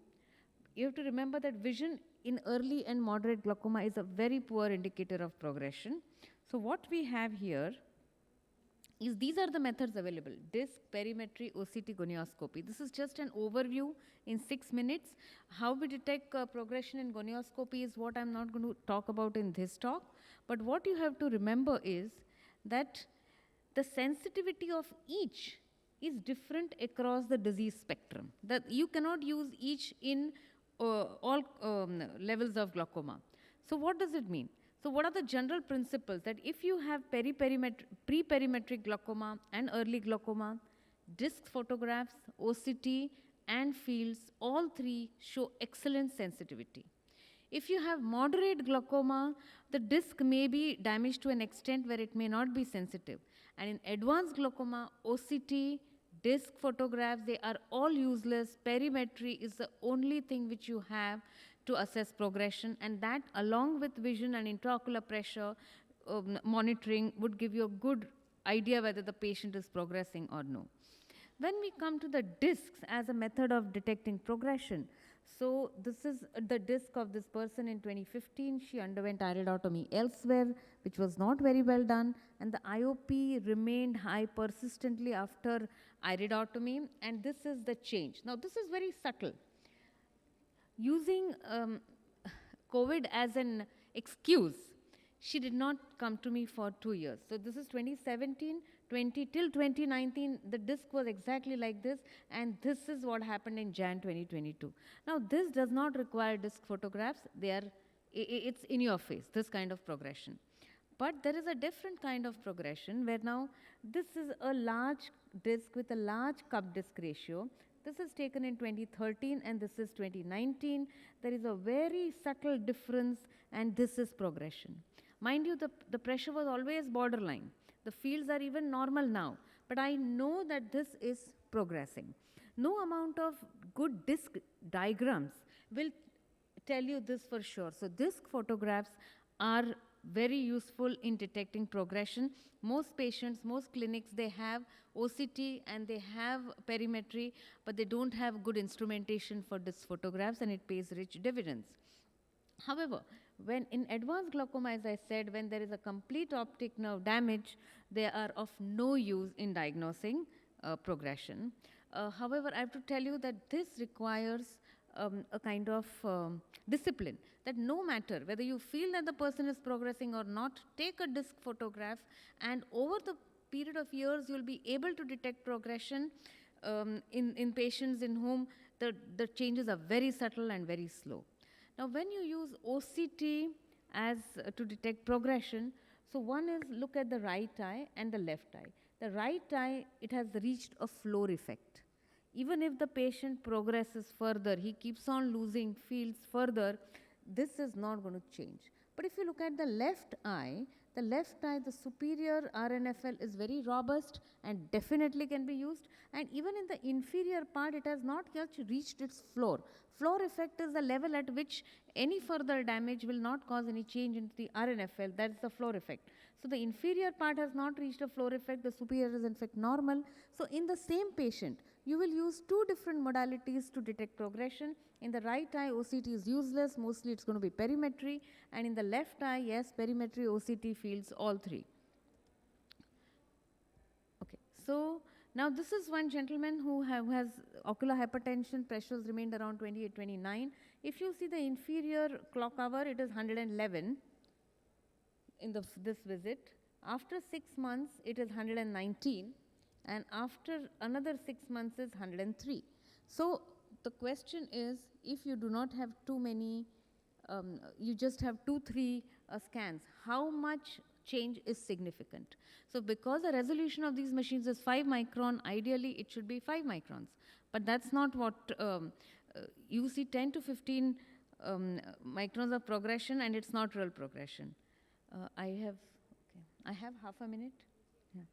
You have to remember that vision in early and moderate glaucoma is a very poor indicator of progression. So what we have here is these are the methods available: disc, perimetry, OCT, gonioscopy. This is just an overview in 6 minutes. How we detect progression in gonioscopy is what I'm not going to talk about in this talk. But what you have to remember is that the sensitivity of each is different across the disease spectrum. That you cannot use each in all levels of glaucoma. So what does it mean? So what are the general principles? That if you have pre-perimetric glaucoma and early glaucoma, disc photographs, OCT and fields, all three show excellent sensitivity. If you have moderate glaucoma, the disc may be damaged to an extent where it may not be sensitive. And in advanced glaucoma, OCT, disc photographs, they are all useless. Perimetry is the only thing which you have to assess progression, and that along with vision and intraocular pressure monitoring would give you a good idea whether the patient is progressing or no. When we come to the discs as a method of detecting progression, so this is the disc of this person in 2015. She underwent iridotomy elsewhere, which was not very well done, and the IOP remained high persistently after iridotomy, and this is the change. Now this is very subtle. Using COVID as an excuse, she did not come to me for 2 years. So this is 2017, 20 till 2019, the disc was exactly like this, and this is what happened in Jan 2022. Now this does not require disc photographs. It's in your face, this kind of progression. But there is a different kind of progression where now this is a large disc with a large cup disc ratio. This is taken in 2013 and this is 2019. There is a very subtle difference, and this is progression. Mind you, the pressure was always borderline. The fields are even normal now, but I know that this is progressing. No amount of good disc diagrams will tell you this for sure. So disc photographs are very useful in detecting progression. Most patients, most clinics, they have OCT and they have perimetry, but they don't have good instrumentation for disc photographs, and it pays rich dividends. However, when in advanced glaucoma, as I said, when there is a complete optic nerve damage, they are of no use in diagnosing progression. However, I have to tell you that this requires a kind of discipline, that no matter whether you feel that the person is progressing or not, take a disc photograph, and over the period of years, you'll be able to detect progression in patients in whom the changes are very subtle and very slow. Now, when you use OCT as to detect progression, so one is look at the right eye and the left eye. The right eye, it has reached a floor effect. Even if the patient progresses further, he keeps on losing fields further, this is not going to change. But if you look at the left eye, the superior RNFL is very robust and definitely can be used. And even in the inferior part, it has not yet reached its floor. Floor effect is the level at which any further damage will not cause any change in the RNFL. That's the floor effect. So the inferior part has not reached a floor effect. The superior is in fact normal. So in the same patient, you will use two different modalities to detect progression. In the right eye, OCT is useless. Mostly it's going to be perimetry. And in the left eye, yes, perimetry, OCT fields, all three. Okay, so now this is one gentleman who has ocular hypertension, pressures remained around 28, 29. If you see the inferior clock hour, it is 111 in this visit. After 6 months, it is 119. And after another 6 months is 103. So the question is, if you do not have too many, you just have 2-3 scans, how much change is significant? So because the resolution of these machines is 5 micron, ideally it should be 5 microns. But that's not what, you see 10 to 15 microns of progression, and it's not real progression. I have half a minute. Yeah.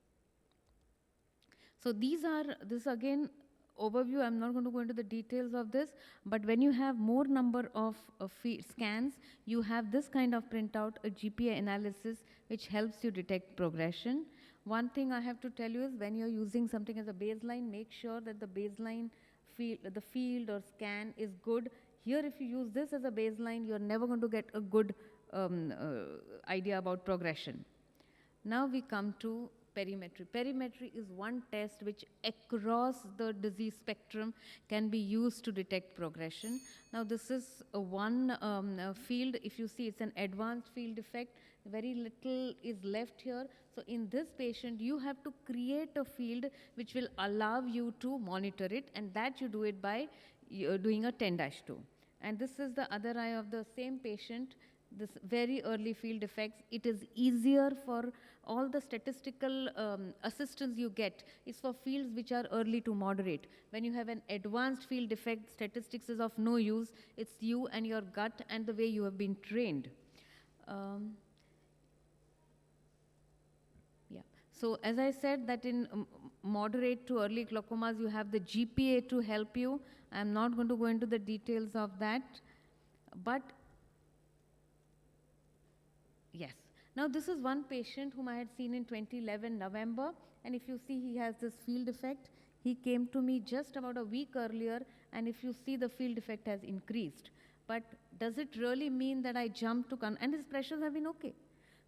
So this again overview. I'm not going to go into the details of this, but when you have more number of scans, you have this kind of printout, a GPA analysis, which helps you detect progression. One thing I have to tell you is when you're using something as a baseline, make sure that the baseline field or scan is good. Here, if you use this as a baseline, you're never going to get a good idea about progression. Now we come to perimetry. Perimetry is one test which across the disease spectrum can be used to detect progression. Now this is one field. If you see, it's an advanced field defect. Very little is left here. So in this patient, you have to create a field which will allow you to monitor it, and that you do it by doing a 10-2. And this is the other eye of the same patient. This very early field defects, it is easier for all the statistical assistance you get is for fields which are early to moderate. When you have an advanced field defect, statistics is of no use. It's you and your gut and the way you have been trained. So as I said that in moderate to early glaucomas, you have the GPA to help you. I'm not going to go into the details of that, but yes. Now this is one patient whom I had seen in 2011 November, and if you see, he has this field defect. He came to me just about a week earlier, and if you see, the field defect has increased. But does it really mean that I jumped to and his pressures have been okay?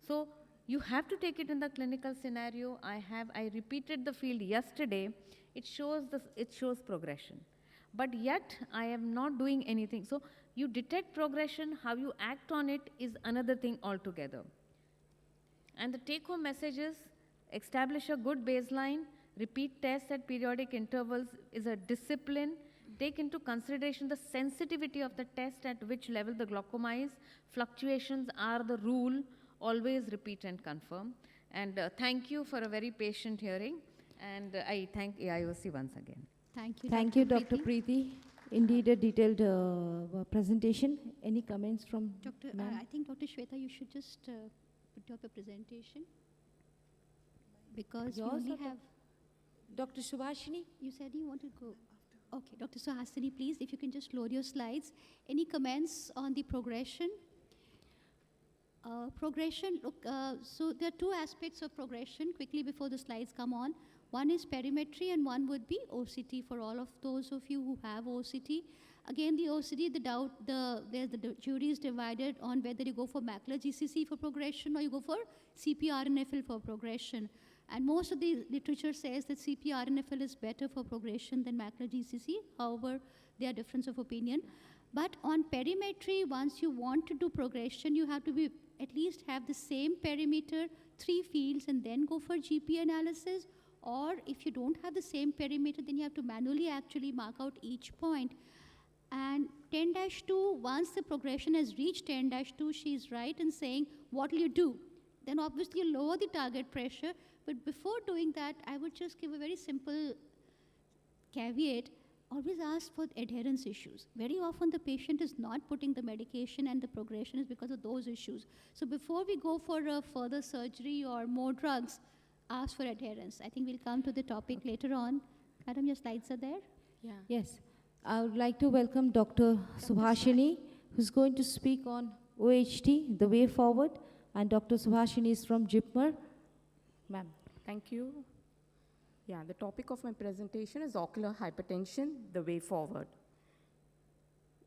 So you have to take it in the clinical scenario. I repeated the field yesterday. It shows progression, but yet I am not doing anything. So you detect progression, how you act on it is another thing altogether. And the take-home message is establish a good baseline, repeat tests at periodic intervals is a discipline, take into consideration the sensitivity of the test at which level the glaucoma is, fluctuations are the rule, always repeat and confirm. And thank you for a very patient hearing, and I thank AIOC once again. Thank you. Thank you, Dr. Preeti. Indeed, a detailed presentation. Any comments from I think Dr. Shweta, you should just put up a presentation because Yours we only or have. Dr. Subhashini? You said you wanted to go. Okay, Dr. Suhasini, please, if you can just load your slides. Any comments on the progression? Progression, look, so there are two aspects of progression quickly before the slides come on. One is perimetry and one would be OCT for all of those of you who have OCT. Again, the OCT, the jury is divided on whether you go for macular GCC for progression or you go for CP-RNFL for progression. And most of the literature says that CP-RNFL is better for progression than macular GCC. However, there are difference of opinion. But on perimetry, once you want to do progression, you have to at least have the same perimeter, 3 fields, and then go for GP analysis. Or if you don't have the same perimeter, then you have to manually actually mark out each point. And 10-2, once the progression has reached 10-2, she is right in saying, what will you do? Then obviously you lower the target pressure. But before doing that, I would just give a very simple caveat. Always ask for adherence issues. Very often the patient is not putting the medication and the progression is because of those issues. So before we go for a further surgery or more drugs, ask for adherence. I think we'll come to the topic later on. Madam, your slides are there? Yeah. Yes. I would like to welcome Dr. Subhashini, who's going to speak on OHT, the way forward. And Dr. Subhashini is from JIPMER. Ma'am. Thank you. Yeah, the topic of my presentation is ocular hypertension, the way forward.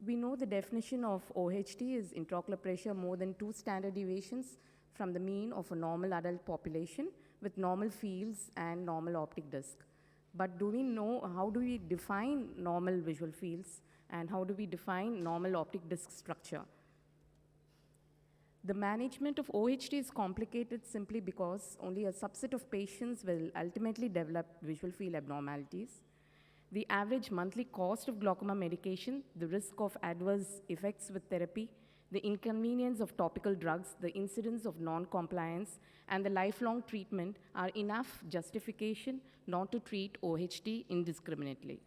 We know the definition of OHT is intraocular pressure more than 2 standard deviations from the mean of a normal adult population with normal fields and normal optic disc. But do we know, how do we define normal visual fields and how do we define normal optic disc structure? The management of OHT is complicated simply because only a subset of patients will ultimately develop visual field abnormalities. The average monthly cost of glaucoma medication, the risk of adverse effects with therapy, the inconvenience of topical drugs, the incidence of non-compliance, and the lifelong treatment are enough justification not to treat OHT indiscriminately.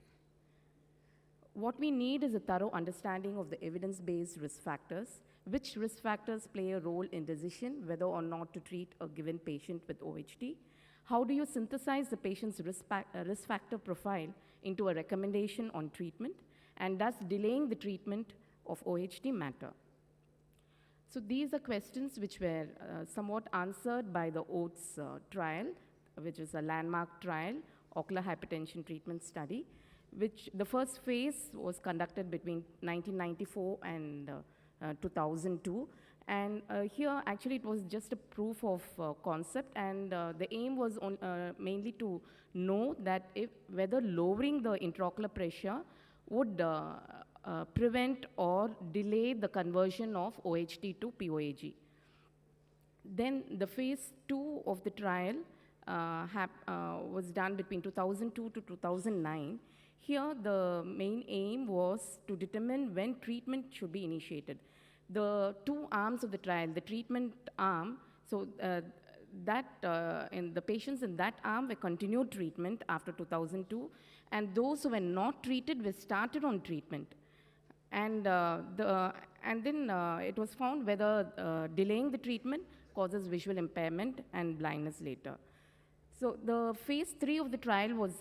What we need is a thorough understanding of the evidence-based risk factors, which risk factors play a role in decision whether or not to treat a given patient with OHT. How do you synthesize the patient's risk factor profile into a recommendation on treatment, and thus delaying the treatment of OHT matter. So these are questions which were somewhat answered by the OATS trial, which is a landmark trial, ocular hypertension treatment study, which the first phase was conducted between 1994 and 2002. And here, actually, it was just a proof of concept, and the aim was mainly to know that whether lowering the intraocular pressure would prevent or delay the conversion of OHT to POAG. Then the phase 2 of the trial was done between 2002 to 2009. Here, the main aim was to determine when treatment should be initiated. The two arms of the trial, the treatment arm, so in the patients in that arm were continued treatment after 2002, and those who were not treated were started on treatment. And then it was found whether delaying the treatment causes visual impairment and blindness later. So the phase 3 of the trial was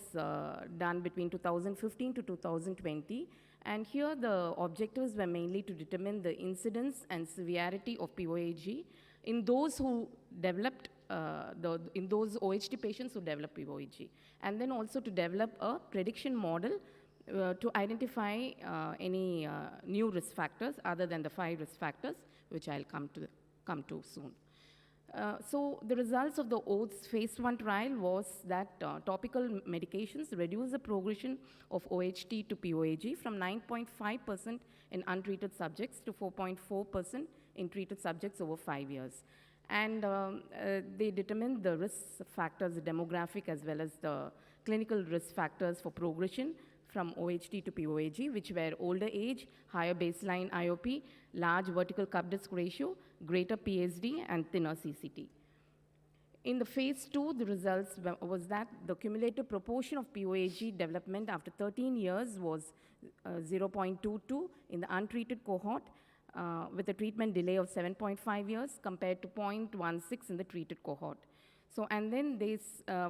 done between 2015 to 2020, and here the objectives were mainly to determine the incidence and severity of POAG in those who developed, in those OHT patients who developed POAG, and then also to develop a prediction model to identify any new risk factors other than the 5 risk factors, which I'll come to soon. So the results of the OATS phase 1 trial was that topical medications reduce the progression of OHT to POAG from 9.5% in untreated subjects to 4.4% in treated subjects over 5 years. And they determined the risk factors, the demographic as well as the clinical risk factors for progression from OHT to POAG, which were older age, higher baseline IOP, large vertical cup disc ratio, greater PSD, and thinner CCT. In the phase 2, the results was that the cumulative proportion of POAG development after 13 years was 0.22 in the untreated cohort, with a treatment delay of 7.5 years compared to 0.16 in the treated cohort. So, and then they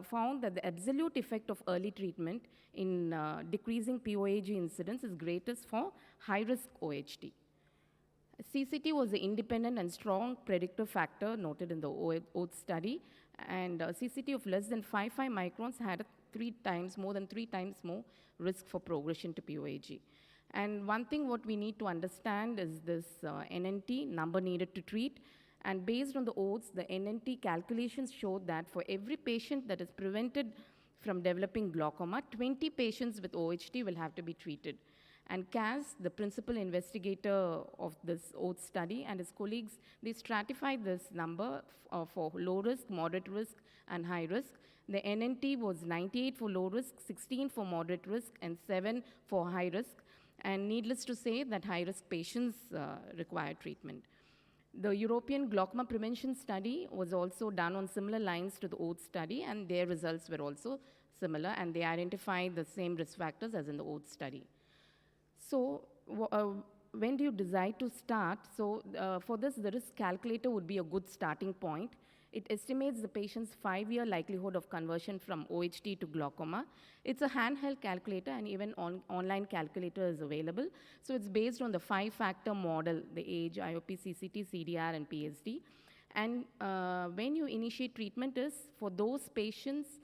found that the absolute effect of early treatment in decreasing POAG incidence is greatest for high-risk OHT. CCT was the independent and strong predictive factor noted in the OATS study, and CCT of less than 5 microns had more than 3 times more risk for progression to POAG. And one thing what we need to understand is this NNT, number needed to treat, and based on the OATS, the NNT calculations showed that for every patient that is prevented from developing glaucoma, 20 patients with OHT will have to be treated. And Kaz, the principal investigator of this OATS study, and his colleagues, they stratified this number for low risk, moderate risk, and high risk. The NNT was 98 for low risk, 16 for moderate risk, and 7 for high risk. And needless to say that high-risk patients require treatment. The European Glaucoma Prevention Study was also done on similar lines to the OATS study, and their results were also similar, and they identified the same risk factors as in the OATS study. So when do you decide to start? So for this, the risk calculator would be a good starting point. It estimates the patient's 5-year likelihood of conversion from OHT to glaucoma. It's a handheld calculator, and even online calculator is available. So it's based on the 5-factor model, the age, IOP, CCT, CDR, and PSD. And when you initiate treatment is for those patients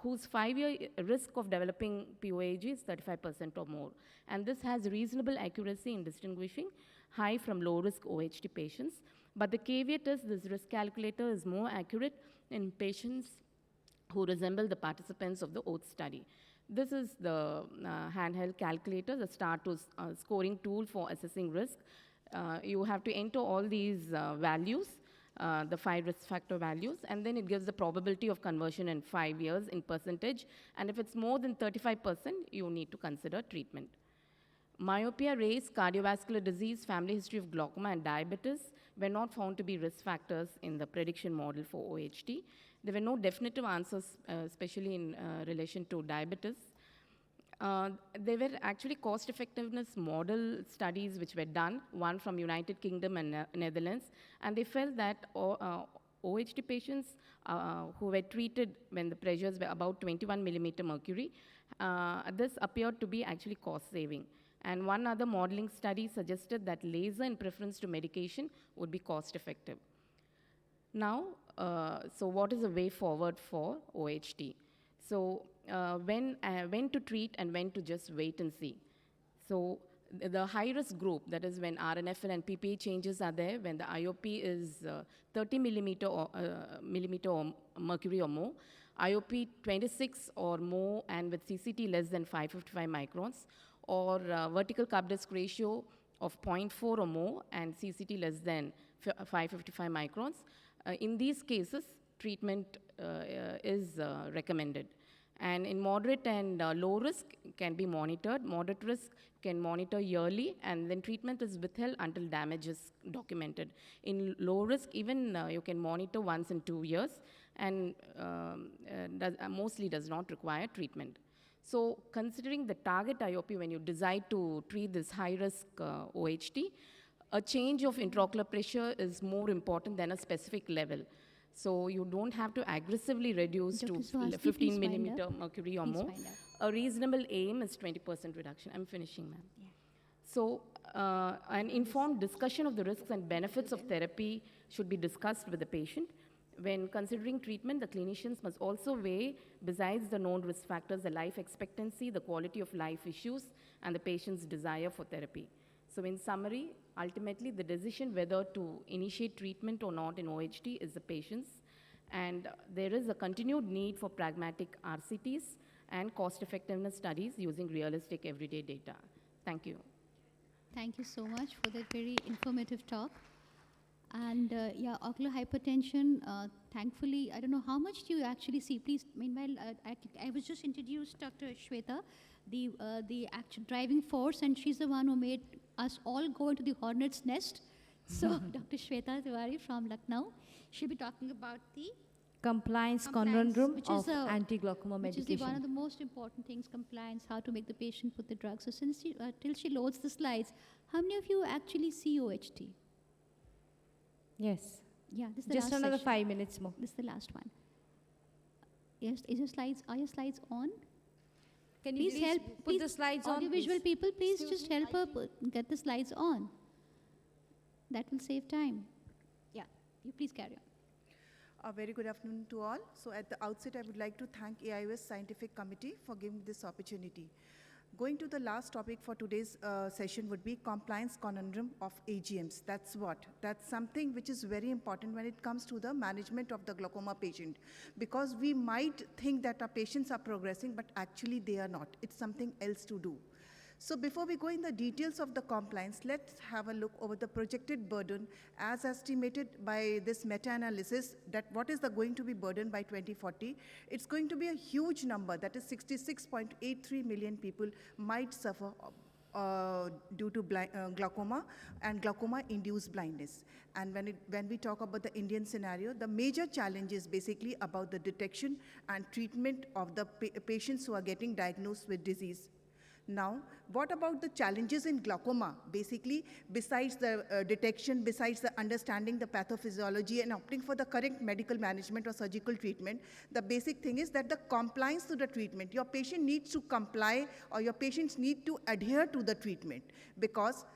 whose 5-year risk of developing POAG is 35% or more. And this has reasonable accuracy in distinguishing high from low-risk OHT patients. But the caveat is this risk calculator is more accurate in patients who resemble the participants of the OATS study. This is the handheld calculator, the scoring tool for assessing risk. You have to enter all these values, the 5 risk factor values, and then it gives the probability of conversion in 5 years in percentage. And if it's more than 35%, you need to consider treatment. Myopia, race, cardiovascular disease, family history of glaucoma, and diabetes were not found to be risk factors in the prediction model for OHT. There were no definitive answers, especially in relation to diabetes. There were actually cost-effectiveness model studies which were done, one from United Kingdom and Netherlands, and they felt that OHT patients who were treated when the pressures were about 21 millimeter mercury, this appeared to be actually cost-saving. And one other modeling study suggested that laser in preference to medication would be cost-effective. Now, so what is the way forward for OHT? So when to treat and when to just wait and see. So the high-risk group, that is when RNFL and PPA changes are there, when the IOP is 30 millimeter or mercury or more, IOP 26 or more and with CCT less than 555 microns, or vertical cup disc ratio of 0.4 or more and CCT less than 555 microns. In these cases, treatment is recommended. And in moderate and low risk can be monitored. Moderate risk can monitor yearly, and then treatment is withheld until damage is documented. In low risk, even you can monitor once in 2 years, and mostly does not require treatment. So considering the target IOP when you decide to treat this high-risk OHT, a change of intraocular pressure is more important than a specific level. So you don't have to aggressively reduce Dr. to Swasti, 15 please wind millimeter up. mercury or Please more. wind up. A reasonable aim is 20% reduction. I'm finishing, ma'am. Yeah. So an informed discussion of the risks and benefits of therapy should be discussed with the patient. When considering treatment, the clinicians must also weigh, besides the known risk factors, the life expectancy, the quality of life issues, and the patient's desire for therapy. So in summary, ultimately, the decision whether to initiate treatment or not in OHT is the patient's, and there is a continued need for pragmatic RCTs and cost-effectiveness studies using realistic everyday data. Thank you. Thank you so much for that very informative talk. And yeah, ocular hypertension, thankfully, I don't know how much do you actually see. Please, meanwhile, I was just introduced Dr. Shweta, the actual driving force, and she's the one who made us all go into the hornet's nest. So Dr. Shweta Tiwari from Lucknow, she'll be talking about the Compliance compliance, conundrum which of is a- anti-glaucoma which medication. is one of the most important things, compliance, how to make the patient put the drug. So since till she loads the slides, how many of you actually see OHT? Yes. Yeah, this is the Just last another session. 5 minutes more. This is the last one. Yes, are your slides on? Can you Please help. put Please, the slides on, audiovisual please? people, please just help her get the slides on. That will save time. Yeah, you please carry on. A very good afternoon to all. So at the outset, I would like to thank AIOS Scientific Committee for giving this opportunity. Going to the last topic for today's session would be compliance conundrum of AGMs. That's what? That's something which is very important when it comes to the management of the glaucoma patient, because we might think that our patients are progressing, but actually they are not. It's something else to do. So before we go in the details of the compliance, let's have a look over the projected burden as estimated by this meta-analysis, that what is the going to be burden by 2040. It's going to be a huge number, that is 66.83 million people might suffer due to glaucoma and glaucoma-induced blindness. And when we talk about the Indian scenario, the major challenge is basically about the detection and treatment of the patients who are getting diagnosed with disease. Now, what about the challenges in glaucoma? Basically, besides the detection, besides the understanding the pathophysiology and opting for the correct medical management or surgical treatment, the basic thing is that the compliance to the treatment. Your patient needs to comply, or your patients need to adhere to the treatment, because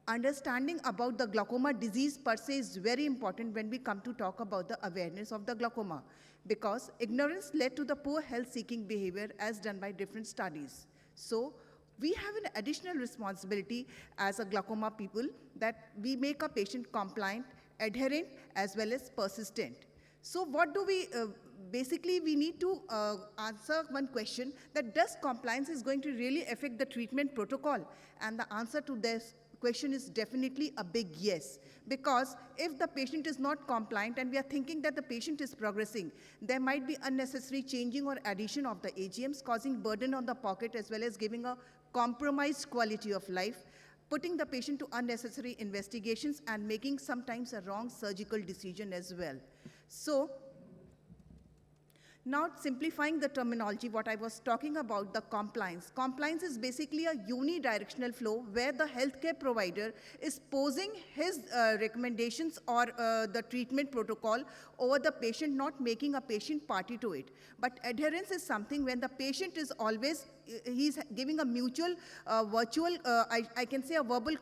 understanding about the glaucoma disease per se is very important when we come to talk about the awareness of the glaucoma, because ignorance led to the poor health-seeking behavior as done by different studies. So we have an additional responsibility as a glaucoma people, that we make a patient compliant, adherent, as well as persistent. So what do we, basically we need to answer one question, that does compliance is going to really affect the treatment protocol? And the answer to this question is definitely a big yes, because if the patient is not compliant and we are thinking that the patient is progressing, there might be unnecessary changing or addition of the AGMs, causing burden on the pocket as well as giving a compromised quality of life, putting the patient to unnecessary investigations and making sometimes a wrong surgical decision as well. So Now, simplifying the terminology, what I was talking about, the compliance. Compliance is basically a unidirectional flow where the healthcare provider is posing his recommendations or the treatment protocol over the patient, not making a patient party to it. But adherence is something when the patient is always, he's giving a mutual, virtual, I can say a verbal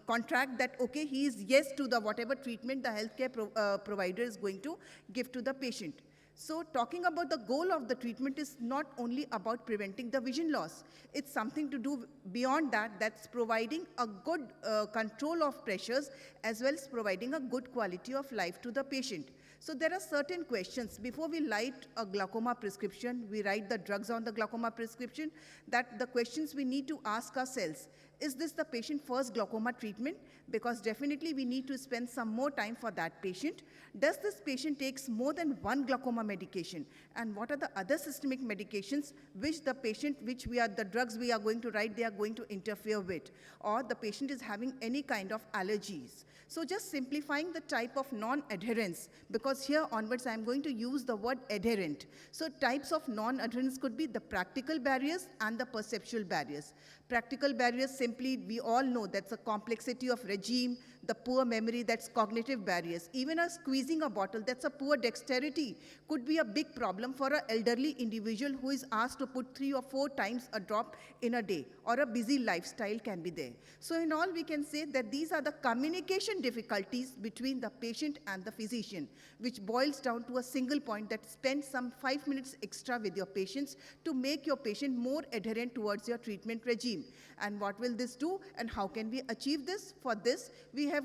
contract that, okay, he is yes to the whatever treatment the healthcare provider is going to give to the patient. So talking about the goal of the treatment is not only about preventing the vision loss. It's something to do beyond that, that's providing a good control of pressures as well as providing a good quality of life to the patient. So there are certain questions. Before we write a glaucoma prescription, we write the drugs on the glaucoma prescription, that the questions we need to ask ourselves. Is this the patient first glaucoma treatment? Because definitely we need to spend some more time for that patient. Does this patient takes more than one glaucoma medication? And what are the other systemic medications which the patient, the drugs we are going to write, they are going to interfere with? Or the patient is having any kind of allergies. So just simplifying the type of non-adherence, because here onwards I'm going to use the word adherent. So types of non-adherence could be the practical barriers and the perceptual barriers. Practical barriers, simply we all know that's a complexity of regime, the poor memory, that's cognitive barriers. Even a squeezing a bottle, that's a poor dexterity, could be a big problem for an elderly individual who is asked to put 3 or 4 times a drop in a day, or a busy lifestyle can be there. So in all, we can say that these are the communication difficulties between the patient and the physician, which boils down to a single point, that spend some 5 minutes extra with your patients to make your patient more adherent towards your treatment regime. And what will this do, and how can we achieve this? For this, we have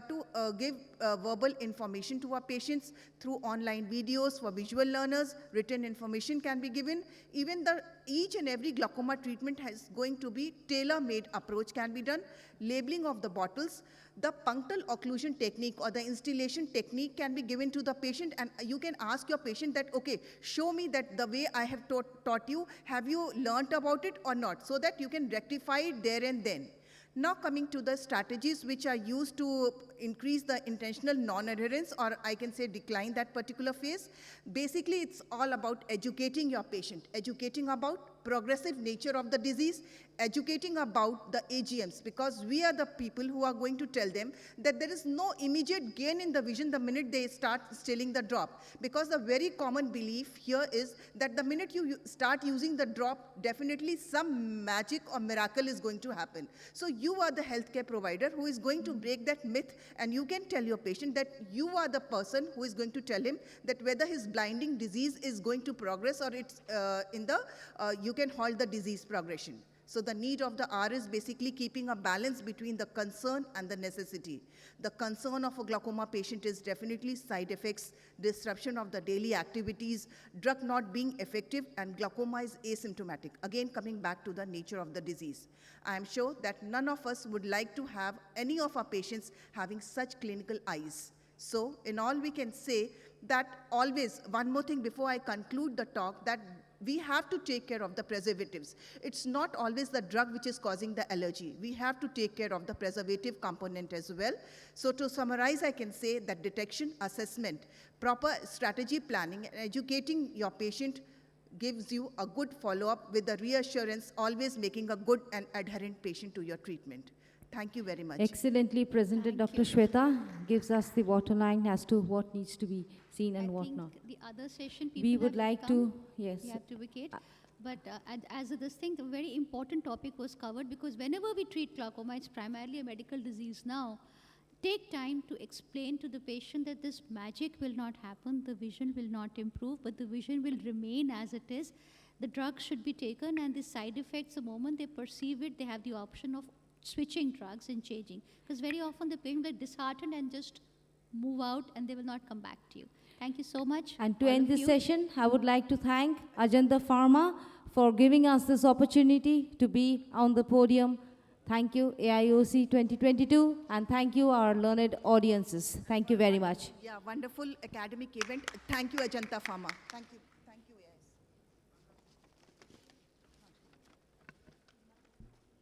to give verbal information to our patients through online videos for visual learners. Written information can be given. Even each and every glaucoma treatment is going to be tailor-made approach can be done. Labeling of the bottles. The punctal occlusion technique or the installation technique can be given to the patient, and you can ask your patient that, okay, show me that the way I have taught you, have you learnt about it or not, so that you can rectify it there and then. Now coming to the strategies which are used to increase the intentional non-adherence, or I can say decline that particular phase. Basically, it's all about educating your patient, educating about progressive nature of the disease, educating about the AGMs, because we are the people who are going to tell them that there is no immediate gain in the vision the minute they start stilling the drop. Because the very common belief here is that the minute you start using the drop, definitely some magic or miracle is going to happen. So you are the healthcare provider who is going to break that myth, and you can tell your patient that you are the person who is going to tell him that whether his blinding disease is going to progress or it's you can halt the disease progression. So the need of the hour is basically keeping a balance between the concern and the necessity. The concern of a glaucoma patient is definitely side effects, disruption of the daily activities, drug not being effective, and glaucoma is asymptomatic. Again, coming back to the nature of the disease. I am sure that none of us would like to have any of our patients having such clinical eyes. So in all, we can say that always, one more thing before I conclude the talk, that we have to take care of the preservatives. It's not always the drug which is causing the allergy. We have to take care of the preservative component as well. So to summarize, I can say that detection, assessment, proper strategy planning, and educating your patient gives you a good follow-up with the reassurance, always making a good and adherent patient to your treatment. Thank you very much. Excellently presented, Dr. Shweta. Gives us the waterline as to what needs to be seen and what not. The other session people We would have like come, to, yes. we have to vacate. But as this thing, a very important topic was covered, because whenever we treat glaucoma, it's primarily a medical disease now. Take time to explain to the patient that this magic will not happen, the vision will not improve, but the vision will remain as it is. The drug should be taken, and the side effects, the moment they perceive it, they have the option of switching drugs and changing. Because very often the patient will disheartened and just move out, and they will not come back to you. Thank you so much. And to end this session, I would like to thank Ajanta Pharma for giving us this opportunity to be on the podium. Thank you, AIOC 2022, and thank you, our learned audiences. Thank you very much. Yeah, wonderful academic event. Thank you, Ajanta Pharma. Thank you.